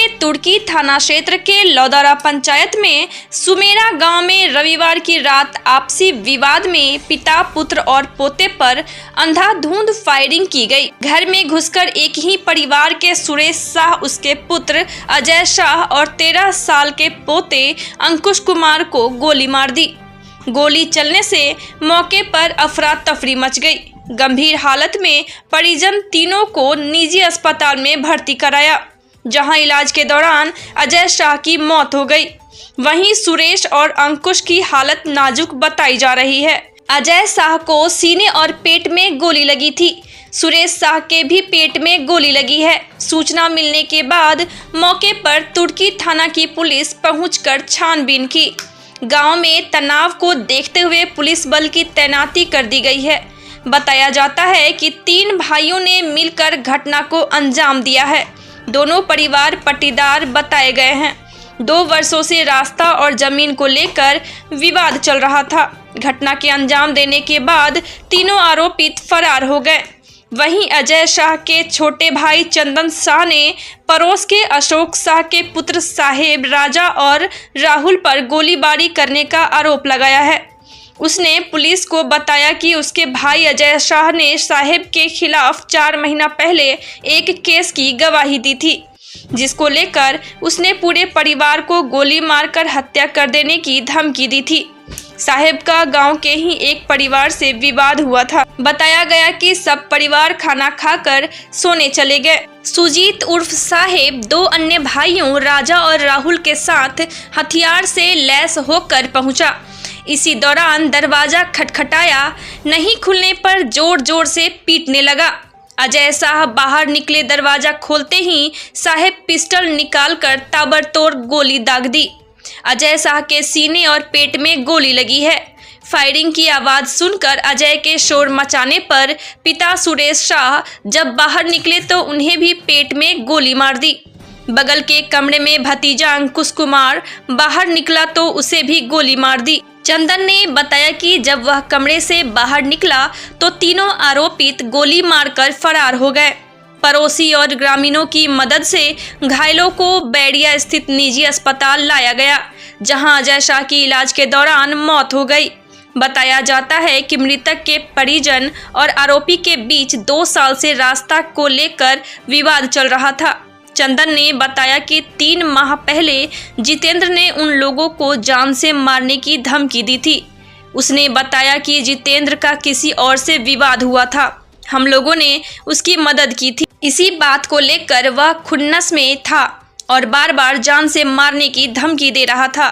के तुर्की थाना क्षेत्र के लौदारा पंचायत में सुमेरा गांव में रविवार की रात आपसी विवाद में पिता, पुत्र और पोते पर अंधाधुंध फायरिंग की गई। घर में घुसकर एक ही परिवार के सुरेश शाह, उसके पुत्र अजय शाह और 13 साल के पोते अंकुश कुमार को गोली मार दी। गोली चलने से मौके पर अफरा तफरी मच गई। गंभीर हालत में परिजन तीनों को निजी अस्पताल में भर्ती कराया, जहां इलाज के दौरान अजय शाह की मौत हो गई। वहीं सुरेश और अंकुश की हालत नाजुक बताई जा रही है। अजय शाह को सीने और पेट में गोली लगी थी। सुरेश शाह के भी पेट में गोली लगी है। सूचना मिलने के बाद मौके पर तुर्की थाना की पुलिस पहुंचकर छानबीन की। गांव में तनाव को देखते हुए पुलिस बल की तैनाती कर दी गई है। बताया जाता है कि 3 भाइयों ने मिलकर घटना को अंजाम दिया है। दोनों परिवार पट्टीदार बताए गए हैं। 2 वर्षों से रास्ता और जमीन को लेकर विवाद चल रहा था। घटना के अंजाम देने के बाद तीनों आरोपित फरार हो गए। वहीं अजय शाह के छोटे भाई चंदन शाह ने पड़ोस के अशोक शाह के पुत्र साहेब राजा और राहुल पर गोलीबारी करने का आरोप लगाया है। उसने पुलिस को बताया कि उसके भाई अजय शाह ने साहेब के खिलाफ 4 महीना पहले एक केस की गवाही दी थी, जिसको लेकर उसने पूरे परिवार को गोली मारकर हत्या कर देने की धमकी दी थी। साहेब का गांव के ही एक परिवार से विवाद हुआ था। बताया गया कि सब परिवार खाना खाकर सोने चले गए। सुजीत उर्फ साहेब 2 अन्य भाइयों राजा और राहुल के साथ हथियार से लैस होकर पहुंचा। इसी दौरान दरवाजा खटखटाया, नहीं खुलने पर जोर जोर से पीटने लगा। अजय शाह बाहर निकले। दरवाजा खोलते ही साहेब पिस्टल निकालकर ताबड़तोड़ गोली दाग दी। अजय शाह के सीने और पेट में गोली लगी है। फायरिंग की आवाज़ सुनकर अजय के शोर मचाने पर पिता सुरेश शाह जब बाहर निकले तो उन्हें भी पेट में गोली मार दी। बगल के कमरे में भतीजा अंकुश कुमार बाहर निकला तो उसे भी गोली मार दी। चंदन ने बताया कि जब वह कमरे से बाहर निकला तो तीनों आरोपित गोली मारकर फरार हो गए। पड़ोसी और ग्रामीणों की मदद से घायलों को बैरिया स्थित निजी अस्पताल लाया गया, जहां अजय शाह की इलाज के दौरान मौत हो गई। बताया जाता है कि मृतक के परिजन और आरोपी के बीच 2 साल से रास्ता को लेकर विवाद चल रहा था। चंदन ने बताया कि 3 माह पहले जितेंद्र ने उन लोगों को जान से मारने की धमकी दी थी। उसने बताया कि जितेंद्र का किसी और से विवाद हुआ था। हम लोगों ने उसकी मदद की थी। इसी बात को लेकर वह खुन्नस में था और बार बार जान से मारने की धमकी दे रहा था।